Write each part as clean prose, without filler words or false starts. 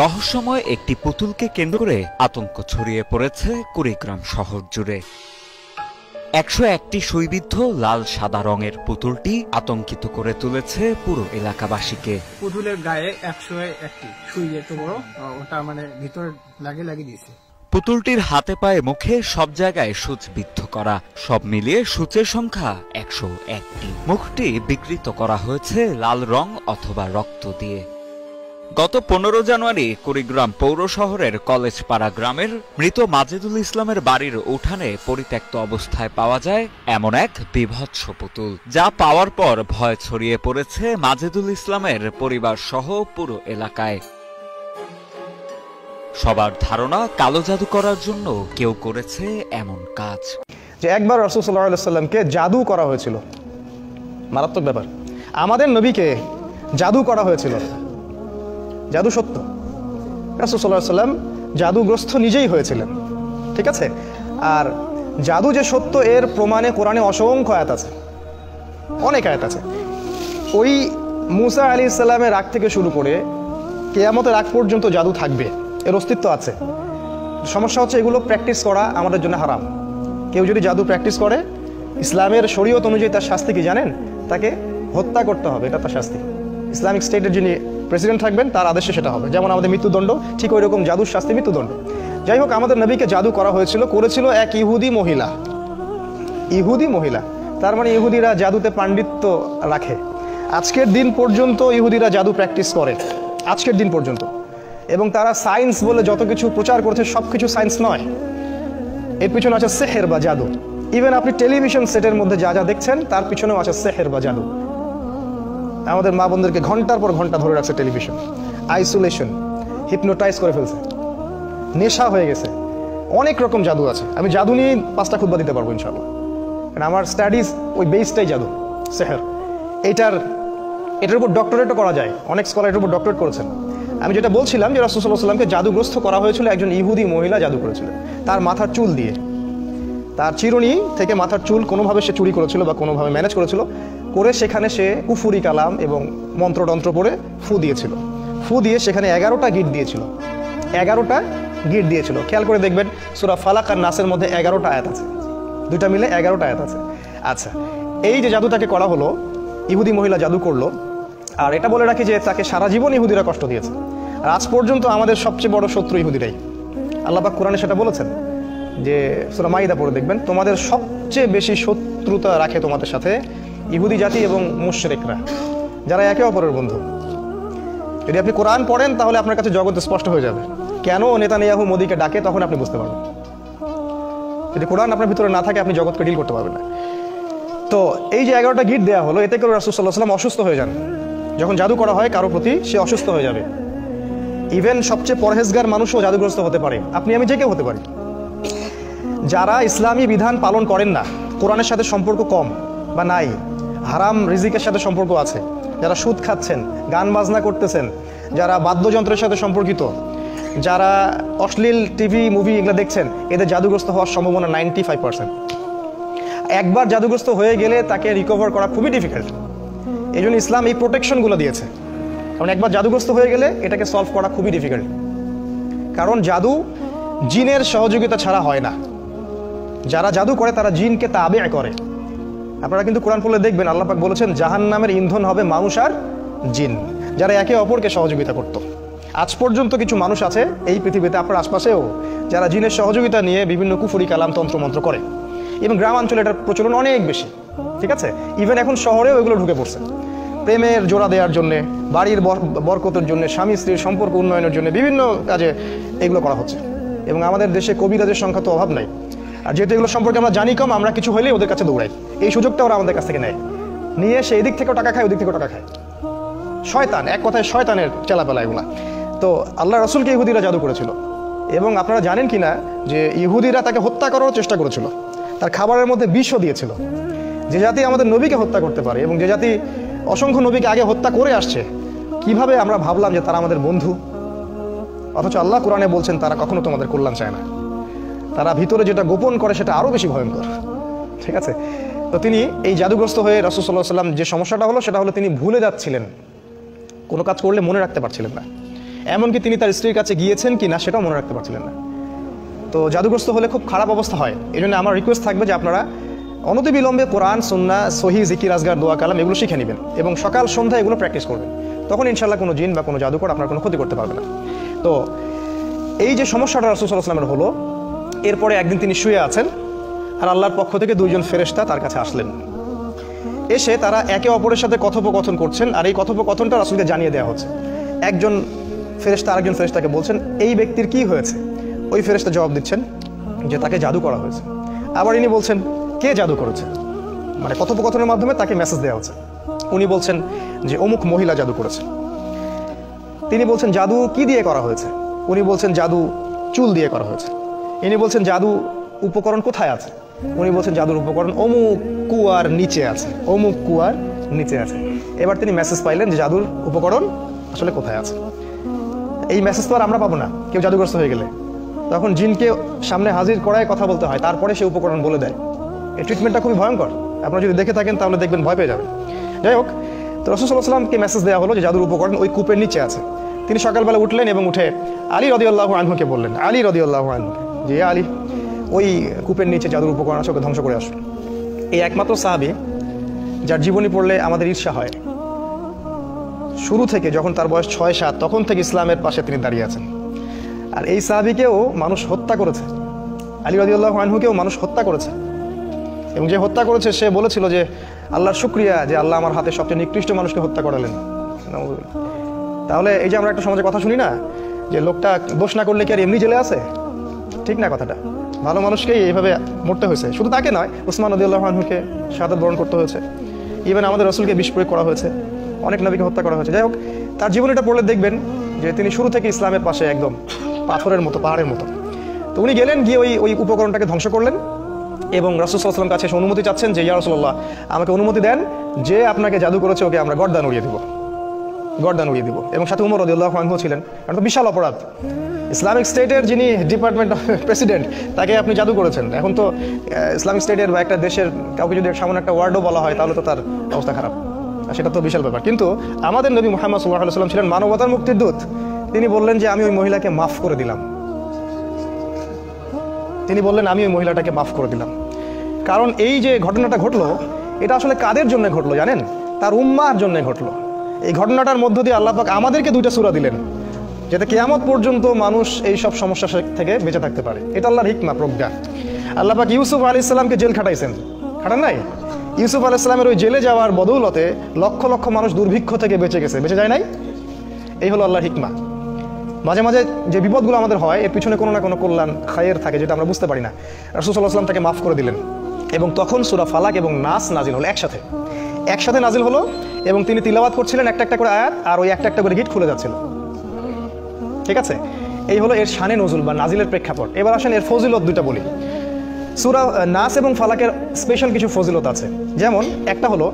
রহস্যময় একটি পুতুলকে কেন্দ্র করে আতঙ্ক ছড়িয়ে পড়েছে কুড়িগ্রাম শহর জুড়ে। 101টি সুইবিদ্ধ লাল সাদা রঙের পুতুলটি আতঙ্কিত করে তুলেছে পুরো এলাকাবাসীকে। পুতুলের গায়ে 101টি সুই এত বড়, ওটা ভিতরে লাগিয়ে দিয়েছে। পুতুলটির হাতে পায়ে মুখে সব জায়গায় সূচ বিদ্ধ করা, সব মিলিয়ে সূচের সংখ্যা 101টি। মুখটি বিকৃত করা হয়েছে লাল রং অথবা রক্ত দিয়ে। গত 15 জানুয়ারি কুড়িগ্রাম পৌর শহরের কলেজপাড়া গ্রামের মৃত মাজেদুল ইসলামের বাড়ির উঠানে পরিত্যক্ত অবস্থায় পাওয়া যায় এমন এক বীভৎস পুতুল, যা পাওয়ার পর ভয় ছড়িয়ে পড়েছে মাজেদুল ইসলামের পরিবার সহ পুরো এলাকায়। সবার ধারণা কালো জাদু করার জন্য কেউ করেছে এমন কাজ। যে একবার রাসূল সাল্লাল্লাহু আলাইহি ওয়াসাল্লামকে জাদু করা হয়েছিল, মারাত্মক ব্যাপার। আমাদের নবীকে জাদু করা হয়েছিল, জাদু সত্য। রাসূল সাল্লাল্লাহু আলাইহি ওয়াসাল্লাম জাদুগ্রস্ত নিজেই হয়েছিলেন, ঠিক আছে। আর জাদু যে সত্য এর প্রমাণে কোরআনে অসংখ্য আয়াত আছে, অনেক আয়াত আছে। ওই মুসা আলাইহিস সালামের আগ থেকে শুরু করে কিয়ামতের আগ পর্যন্ত জাদু থাকবে, এর অস্তিত্ব আছে। সমস্যা হচ্ছে এগুলো প্র্যাকটিস করা আমাদের জন্য হারাম। কেউ যদি জাদু প্র্যাকটিস করে, ইসলামের শরীয়ত অনুযায়ী তার শাস্তি কি জানেন? তাকে হত্যা করতে হবে, এটা তার শাস্তি। ইসলামিক স্টেটের যিনি প্রেসিডেন্ট থাকবেন তার আদেশে সেটা হবে। যেমন আমাদের মৃত্যুদণ্ড, ঠিক ওই রকম জাদুর শাস্তি মৃত্যুদণ্ড। যাই হোক, আমাদের নবীকে জাদু করা হয়েছিল, করেছিল এক ইহুদি মহিলা। ইহুদি মহিলা তার মানে ইহুদিরা জাদুতে পাণ্ডিত্য রাখে। আজকের দিন পর্যন্ত ইহুদিরা জাদু প্র্যাকটিস করে, আজকের দিন পর্যন্ত। এবং তারা সায়েন্স বলে যত কিছু প্রচার করছে সব কিছু সায়েন্স নয়, এর পিছনে আছে সেহের বা জাদু। ইভেন আপনি টেলিভিশন সেটের মধ্যে যা যা দেখছেন তার পিছনেও আছে সেহের বা জাদু। আমাদের মা বোনদেরকে ঘন্টার পর ঘন্টা ধরে রাখছে টেলিভিশন, আইসোলেশন, হিপনোটাইজ করে ফেলছে, নেশা হয়ে গেছে। অনেক রকম জাদু আছে। আমি জাদু নিয়ে 5টা খুতবা দিতে পারবো ইনশাআল্লাহ, কারণ আমার স্টাডিজ ওই বেসটাই জাদু, সেহের। এটার উপর ডক্টরেটও করা যায়, অনেক স্কলার এটার উপর ডক্টরেট করেছেন। আমি যেটা বলছিলাম যে রাসূল সাল্লাল্লাহু আলাইহি ওয়াসাল্লামকে জাদুগ্রস্ত করা হয়েছিল, একজন ইহুদি মহিলা জাদু করেছিলেন তার মাথার চুল দিয়ে। তার চিরুনি থেকে মাথার চুল কোনোভাবে সে চুরি করেছিল বা কোনোভাবে ম্যানেজ করেছিল, করে সেখানে সে কুফুরি কালাম এবং মন্ত্রতন্ত্র পড়ে ফু দিয়েছিল। ফু দিয়ে সেখানে 11টা গিট দিয়েছিল, 11টা গিট দিয়েছিল। খেয়াল করে দেখবেন সূরা ফালাক আর নাসের মধ্যে 11টা আয়াত আছে, দুইটা মিলে 11টা আয়াত আছে। আচ্ছা, এই যে জাদুটাকে করা হলো, ইহুদি মহিলা জাদু করলো। আর এটা বলে রাখি যে তাকে সারা জীবন ইহুদিরা কষ্ট দিয়েছে। আর আজ পর্যন্ত আমাদের সবচেয়ে বড় শত্রু ইহুদিরাই। আল্লাহ পাক কোরআনে সেটা বলেছেন যে সূরা মাইদা পড়ে দেখবেন, তোমাদের সবচেয়ে বেশি শত্রুতা রাখে তোমাদের সাথে ইহুদি জাতি এবং মুশরিকরা, যারা একে অপরের বন্ধু। যদি আপনি কোরআন পড়েন তাহলে আপনার কাছে জগৎ স্পষ্ট হয়ে যাবে কেন নেতানিয়াহু মোদিকে ডাকে, তখন আপনি বুঝতে পারবেন। যদি কোরআন আপনার ভিতরে না থাকে আপনি জগৎকে ডিল করতে পারবেন না। তো এই যে 11টা গিট দেওয়া হলো, এতে করে রাসূল সাল্লাল্লাহু আলাইহি ওয়াসাল্লাম অসুস্থ হয়ে যান। যখন জাদু করা হয় কারো প্রতি, সে অসুস্থ হয়ে যাবে। ইভেন সবচেয়ে পরহেজগার মানুষও জাদুগ্রস্ত হতে পারে, আপনি আমি যে কেউ হতে পারি। যারা ইসলামী বিধান পালন করেন না, কোরআনের সাথে সম্পর্ক কম বা নাই, হারাম রিজিকের সাথে সম্পর্ক আছে, যারা সুদ খাচ্ছেন, গান বাজনা করতেছেন, যারা বাদ্যযন্ত্রের সাথে সম্পর্কিত, যারা অশ্লীল টিভি মুভি এগুলো দেখছেন, এদের জাদুগ্রস্ত হওয়ার সম্ভাবনা 95%। একবার জাদুগ্রস্ত হয়ে গেলে তাকে রিকভার করা খুবই ডিফিকাল্ট। এই জন্য ইসলাম এই প্রোটেকশনগুলো দিয়েছে, কারণ একবার জাদুগ্রস্ত হয়ে গেলে এটাকে সলভ করা খুবই ডিফিকাল্ট। কারণ জাদু জিনের সহযোগিতা ছাড়া হয় না। যারা জাদু করে তারা জিনকে তাবে করে। আপনারা কিন্তু কোরআন পড়লে দেখবেন আল্লাহ পাক বলেছেন জাহান্নামের ইন্ধন হবে মানুষ আর জিন, যারা একে অপরকে সহযোগিতা করত। আজ পর্যন্ত কিছু মানুষ আছে এই পৃথিবীতে, আপনার আশপাশেও, যারা জিনের সহযোগিতা নিয়ে বিভিন্ন কুফরি কালাম তন্ত্রমন্ত্র করে। এবং গ্রামাঞ্চলে এটার প্রচলন অনেক বেশি, ঠিক আছে। ইভেন এখন শহরেও এগুলো ঢুকে পড়ছে। প্রেমের জোড়া দেওয়ার জন্যে, বাড়ির বরকতের জন্য, স্বামী স্ত্রীর সম্পর্ক উন্নয়নের জন্য বিভিন্ন কাজে এগুলো করা হচ্ছে। এবং আমাদের দেশে কবিরাজের সংখ্যা তো অভাব নাই। আর যেহেতু এগুলো সম্পর্কে আমরা জানি কম, আমরা কিছু হলেই ওদের কাছে দৌড়াই। এই সুযোগটা ওরা আমাদের কাছ থেকে নেয়, নিয়ে সে এদিক থেকেও টাকা খায়, ওদিক থেকেও টাকা খায়। শয়তান, এক কথায় শয়তানের চেলাপেলা এগুলা। তো আল্লাহ রাসূলকে ইহুদিরা জাদু করেছিল। এবং আপনারা জানেন কি না যে ইহুদিরা তাকে হত্যা করার চেষ্টা করেছিল, তার খাবারের মধ্যে বিষও দিয়েছিল। যে জাতি আমাদের নবীকে হত্যা করতে পারে এবং যে জাতি অসংখ্য নবীকে আগে হত্যা করে আসছে, কিভাবে আমরা ভাবলাম যে তারা আমাদের বন্ধু? অথচ আল্লাহ কোরআনে বলছেন তারা কখনো তোমাদের কল্যাণ চায় না, তারা ভিতরে যেটা গোপন করে সেটা আরো বেশি ভয়ঙ্কর, ঠিক আছে। তো তিনি এই জাদুগ্রস্ত হয়ে রাসূল সাল্লাল্লাহু আলাইহি ওয়াসাল্লাম যে সমস্যাটা হলো সেটা হলো তিনি ভুলে যাচ্ছিলেন, কোনো কাজ করলে মনে রাখতে পারছিলেন না। এমনকি তিনি তার স্ত্রীর কাছে গিয়েছেন কি না সেটাও মনে রাখতে পারছিলেন না। তো জাদুগ্রস্ত হলে খুব খারাপ অবস্থা হয়। এই জন্য আমার রিকোয়েস্ট থাকবে যে আপনারা অনতিবিলম্বে কোরআন, সুন্নাহ, সহি, জিকির, আজগার, দোয়া, কালাম এগুলো শিখে নেবেন এবং সকাল সন্ধ্যা এগুলো প্র্যাকটিস করবেন। তখন ইনশাল্লাহ কোনো জিন বা কোনো জাদুকর আপনার কোনো ক্ষতি করতে পারবে না। তো এই যে সমস্যাটা রাসূল সাল্লাল্লাহু আলাইহি ওয়াসাল্লামের হলো, এরপরে একদিন তিনি শুয়ে আছেন আর আল্লাহর পক্ষ থেকে দুইজন ফেরেশতা তার কাছে আসলেন। এসে তারা একে অপরের সাথে কথোপকথন করছেন আর এই কথোপকথনটা রাসূলকে জানিয়ে দেওয়া হচ্ছে। একজন ফেরেশতা আরেকজন ফেরেশতাকে বলছেন এই ব্যক্তির কি হয়েছে। ওই ফেরেশতা জবাব দিচ্ছেন যে তাকে জাদু করা হয়েছে। আবার ইনি বলছেন কে জাদু করেছে, মানে কথোপকথনের মাধ্যমে তাকে মেসেজ দেওয়া হচ্ছে। উনি বলছেন যে অমুক মহিলা জাদু করেছে। তিনি বলছেন জাদু কি দিয়ে করা হয়েছে। উনি বলছেন জাদু চুল দিয়ে করা হয়েছে। ইনি বলছেন জাদু উপকরণ কোথায় আছে। উনি বলছেন জাদুর উপকরণ অমুক কুয়ার নিচে আছে, অমুক কুয়ার নিচে আছে। এবার তিনি মেসেজ পাইলেন যে জাদুর উপকরণ আসলে কোথায় আছে। এই মেসেজ তো আর আমরা পাবো না কেউ জাদুগ্রস্ত হয়ে গেলে, তখন জিনকে সামনে হাজির করায় কথা বলতে হয়, তারপরে সে উপকরণ বলে দেয়। এই ট্রিটমেন্টটা খুবই ভয়ঙ্কর, আপনারা যদি দেখে থাকেন তাহলে দেখবেন ভয় পেয়ে যাবেন। যাই হোক, তো রাসূল সাল্লাল্লাহু আলাইহি ওয়াসাল্লামকে মেসেজ দেওয়া হলো যে জাদুর উপকরণ ওই কূপের নিচে আছে। তিনি সকালবেলা উঠলেন এবং উঠে আলী রাদিয়াল্লাহু আনহুকে বললেন, আলী রাদিয়াল্লাহু আনহু, যে আলী ওই কূপের নিচে জাদুর উপকরণ আছে, ওকে ধ্বংস করে আসুন। এই একমাত্র সাহাবী যার জীবনী পড়লে আমাদের ঈর্ষা হয়। শুরু থেকে যখন তার বয়স 6-7 তখন থেকে ইসলামের পাশে তিনি দাঁড়িয়ে আছেন। আর এই সাহাবীকেও মানুষ হত্যা করেছে, আলী রাদিয়াল্লাহু আনহুকেও মানুষ হত্যা করেছে। এবং যে হত্যা করেছে সে বলেছিল যে আল্লাহর শুকরিয়া যে আল্লাহ আমার হাতে সবচেয়ে নিকৃষ্ট মানুষকে হত্যা করালেন। তাহলে এই যে আমরা একটা সমাজে কথা শুনি না যে লোকটা দোষ না করলে কি আর এমনি জেলে আছে, ঠিক না কথাটা। ভালো মানুষকেই এইভাবে মরতে হয়েছে, শুধু তাকে নয়, উসমান রাদিয়াল্লাহু আনহুকে শাহাদাত বরণ করতে হয়েছে, ইভেন আমাদের রাসূলকে বিষ প্রয়োগ করা হয়েছে, অনেক নবীকে হত্যা করা হয়েছে। যাই হোক, তার জীবনীটা পড়লে দেখবেন যে তিনি শুরু থেকে ইসলামের পাশে একদম পাথরের মতো, পাহাড়ের মতো। তো উনি গেলেন, গিয়ে ওই উপকরণটাকে ধ্বংস করলেন এবং রাসূল সাল্লাল্লাহু আলাইহি ওয়াসাল্লাম কাছে এসে অনুমতি চাচ্ছেন যে ইয়া রাসূলুল্লাহ, আমাকে অনুমতি দেন যে আপনাকে জাদু করেছে ওকে আমরা গর্দান উড়িয়ে দিব, গর্দান উড়িয়ে দিব। এবং সাথে উমর রাদিয়াল্লাহু আনহু ছিলেন। কারণ তো বিশাল অপরাধ, ইসলামিক স্টেটের যিনি ডিপার্টমেন্ট প্রেসিডেন্ট তাকে আপনি জাদু করেছেন। এখন তো ইসলামিক স্টেটের বা একটা দেশের কাউকে যদি সামান্য একটা ওয়ার্ডও বলা হয় তাহলে তো তার অবস্থা খারাপ, সেটা তো বিশাল ব্যাপার। কিন্তু আমাদের নবী মুহাম্মদ সাল্লাল্লাহু আলাইহি ওয়াসাল্লাম ছিলেন মানবতার মুক্তির দূত। তিনি বললেন যে আমি ওই মহিলাকে মাফ করে দিলাম। তিনি বললেন আমি ওই মহিলাটাকে মাফ করে দিলাম। কারণ এই যে ঘটনাটা ঘটলো এটা আসলে কাদের জন্য ঘটলো জানেন? তার উম্মাহর জন্য ঘটলো। এই ঘটনাটার মধ্য দিয়ে আল্লাহ পাক আমাদেরকে 2টা সূরা দিলেন যাতে কিয়ামত পর্যন্ত মানুষ এই সব সমস্যা থেকে বেঁচে থাকতে পারে। এটা আল্লাহর হিকমা, প্রজ্ঞা। আল্লাহ পাক ইউসুফ আলাইহিস সালামকে জেল খাটাইছেন, খাটান নাই? ইউসুফ আলাইহিস সালামের ওই জেলে যাওয়ার বদৌলতে লক্ষ লক্ষ মানুষ দুর্ভিক্ষ থেকে বেঁচে গেছে, বেঁচে যায় নাই? এই হলো আল্লাহর হিকমা। মাঝে মাঝে যে বিপদগুলো আমাদের হয় এর পিছনে কোনো না কোনো কল্যাণ, খায়ের থাকে যেটা আমরা বুঝতে পারি না। রাসূল সাল্লাল্লাহু আলাইহি ওয়াসাল্লাম তাকে মাফ করে দিলেন এবং তখন সূরা ফালাক এবং নাস নাজিল হলো একসাথে নাজিল হলো এবং তিনি তিলাওয়াত করছিলেন একটা একটা করে আয়াত, আর ওই একটা একটা করে গিট খুলে যাচ্ছিল। ঠিক আছে, এই হলো এর শানে নজুল বা নাজিলের প্রেক্ষাপট। এবার আসেন এর ফজিলত 2টা বলি। সূরা নাস এবং ফালাকের স্পেশাল কিছু ফজিলত আছে। যেমন একটা হলো,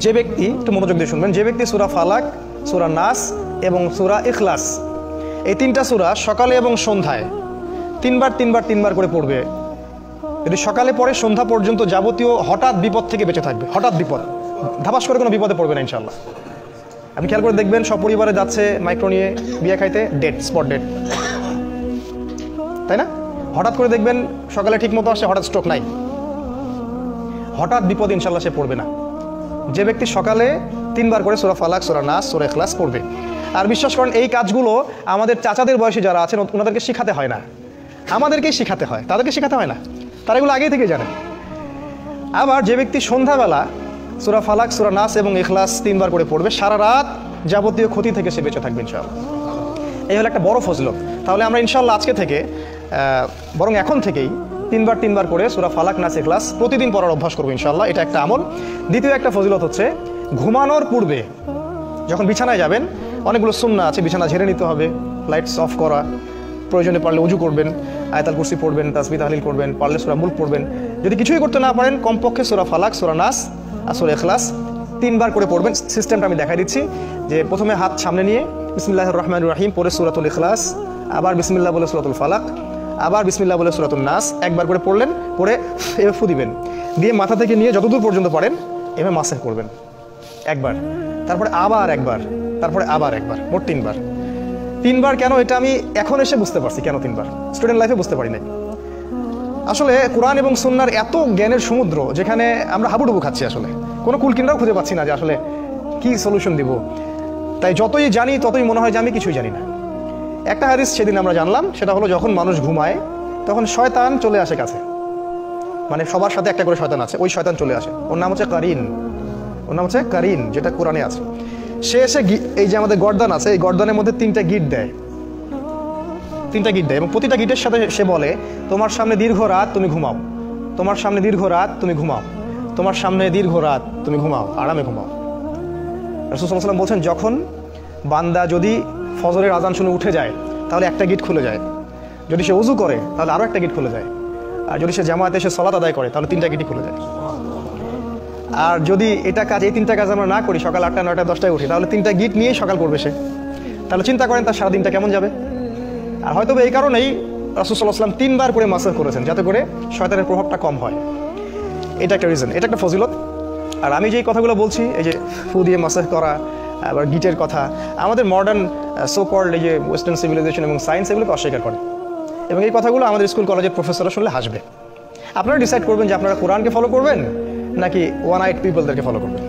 যে ব্যক্তি, একটু মনোযোগ দিয়ে শুনবেন, যে ব্যক্তি সূরা ফালাক, সূরা নাস এবং সূরা ইখলাস এই 3টা সূরা সকালে এবং সন্ধ্যায় 3বার করে পড়বে, যদি সকালে পড়ে সন্ধ্যা পর্যন্ত যাবতীয় হঠাৎ বিপদ থেকে বেঁচে থাকবে। হঠাৎ বিপদ, ধাপাস করে কোনো বিপদে পড়বে না ইনশাআল্লাহ। আপনি খেয়াল করে দেখবেন সব পরিবারে যাচ্ছে মাইক্রো নিয়ে বিয়ে খাইতে, ডেট, স্পট ডেট, তাই না? হঠাৎ করে দেখবেন সকালে ঠিক মতো আসে, হঠাৎ স্ট্রোক নাই। হঠাৎ বিপদ ইনশাআল্লাহ সে পড়বে না যে ব্যক্তি সকালে 3বার করে সূরা ফালাক, সূরা নাস, সূরা ইখলাস পড়বে। আর বিশ্বাস করেন এই কাজগুলো আমাদের চাচাদের বয়সী যারা আছেন ওনাদেরকে শিখাতে হয় না, আমাদেরকেই শিখাতে হয়, তাদেরকে শিখাতে হয় না, তারা এগুলো আগেই থেকে জানেন। আবার যে ব্যক্তি সন্ধ্যাবেলা সূরা ফালাক, সূরা নাস এবং ইখলাস 3বার করে পড়বে, সারা রাত যাবতীয় ক্ষতি থেকে সে বেঁচে থাকবে ইনশাআল্লাহ। এই হলো একটা বড় ফজিলত। তাহলে আমরা ইনশাআল্লাহ আজকে থেকে, বরং এখন থেকেই 3বার করে সূরা ফালাক, নাস, ইখলাস প্রতিদিন পড়ার অভ্যাস করবো ইনশাআল্লাহ। এটা একটা আমল। দ্বিতীয় একটা ফজিলত হচ্ছে ঘুমানোর পূর্বে যখন বিছানায় যাবেন, অনেকগুলো সুন্নাহ আছে, বিছানা ঝেড়ে নিতে হবে, লাইটস অফ করা, প্রয়োজনে পারলে ওযু করবেন, আয়াতুল কুরসি পড়বেন, তাসবিহ তাহলিল করবেন, পারলে সূরা মুলক পড়বেন। যদি কিছুই করতে না পারেন কমপক্ষে সূরা ফালাক, সূরা নাস আর সূরা ইখলাস 3বার করে পড়বেন। সিস্টেমটা আমি দেখাই দিচ্ছি, যে প্রথমে হাত সামনে নিয়ে বিসমিল্লাহির রহমানির রহিম পড়ে সূরাতুল ইখলাস, আবার বিসমিল্লাহ বলে সূরাতুল ফালাক, আবার বিসমিল্লাহ বলে সূরাতুন নাস, একবার করে পড়লেন, পড়ে এভাবে ফু দিবেন, দিয়ে মাথা থেকে নিয়ে যতদূর পর্যন্ত পারেন এভাবে মাসেহ করবেন একবার, তারপরে আবার একবার, তারপরে আবার একবার, মোট 3বার। 3বার কেন, এটা আমি এখন এসে বুঝতে পারছি কেন 3বার, স্টুডেন্ট লাইফে বুঝতে পারি নাই। আসলে কোরআন এবং সুন্নাহর এত জ্ঞানের সমুদ্র, যেখানে আমরা হাবুডুবু খাচ্ছি, আসলে কোনো কুলকিনারাও খুঁজে পাচ্ছি না যে আসলে কি সলিউশন দিব। তাই যতই জানি ততই মনে হয় যে আমি কিছুই জানি না। একটা হাদিস সেদিন আমরা জানলাম, সেটা হলো যখন মানুষ ঘুমায় তখন শয়তান চলে আসে কাছে, মানে সবার সাথে একটা করে শয়তান আছে, ওই শয়তান চলে আসে, ওর নাম হচ্ছে কারিন, ওর নাম হচ্ছে কারিন, যেটা কোরআনে আছে। সে এসে এই যে আমাদের গর্দান আছে, এই গর্দানের মধ্যে 3টা গিট দেয়, 3টা গিট দেয়, এবং প্রতিটা গিটের সাথে সে বলে তোমার সামনে দীর্ঘ রাত, তুমি ঘুমাও, তোমার সামনে দীর্ঘ রাত, তুমি ঘুমাও, তোমার সামনে দীর্ঘ রাত, তুমি ঘুমাও, আরামে ঘুমাও। রাসূল সাল্লাল্লাহু আলাইহি ওয়াসাল্লাম বলছেন, যখন বান্দা যদি ফজরের আজান শুনে উঠে যায় তাহলে একটা গিট খুলে যায়, যদি সে ওযু করে তাহলে আরও একটা গিট খুলে যায়, আর যদি সে জামাতে এসে সালাত আদায় করে তাহলে 3টা গিটই খুলে যায়। আর যদি এটা কাজ, এই 3টা কাজ আমরা না করি, সকাল 8টা 9টা 10টায় উঠি, তাহলে 3টা গিট নিয়েই সকাল করবে সে। তাহলে চিন্তা করেন তার সারাদিনটা কেমন যাবে। আর হয়তো এই কারণেই রাসূল সাল্লাল্লাহু আলাইহি ওয়াসাল্লাম 3বার করে মাসাহ করেছেন, যাতে করে শয়তানের প্রভাবটা কম হয়। এটা একটা রিজন, এটা একটা ফজিলত। আর আমি যেই কথাগুলো বলছি, এই যে ফু দিয়ে মাসাহ করা, আবার গিটের কথা, আমাদের মডার্ন সো কল্ড এই যে ওয়েস্টার্ন সিভিলাইজেশন এবং সায়েন্স এগুলোকে অস্বীকার করে, এবং এই কথাগুলো আমাদের স্কুল কলেজের প্রফেসররা শুনলে হাসবে। আপনারা ডিসাইড করবেন যে আপনারা কোরআনকে ফলো করবেন নাকি ওয়ান আইড পিপলদেরকে ফলো করবেন।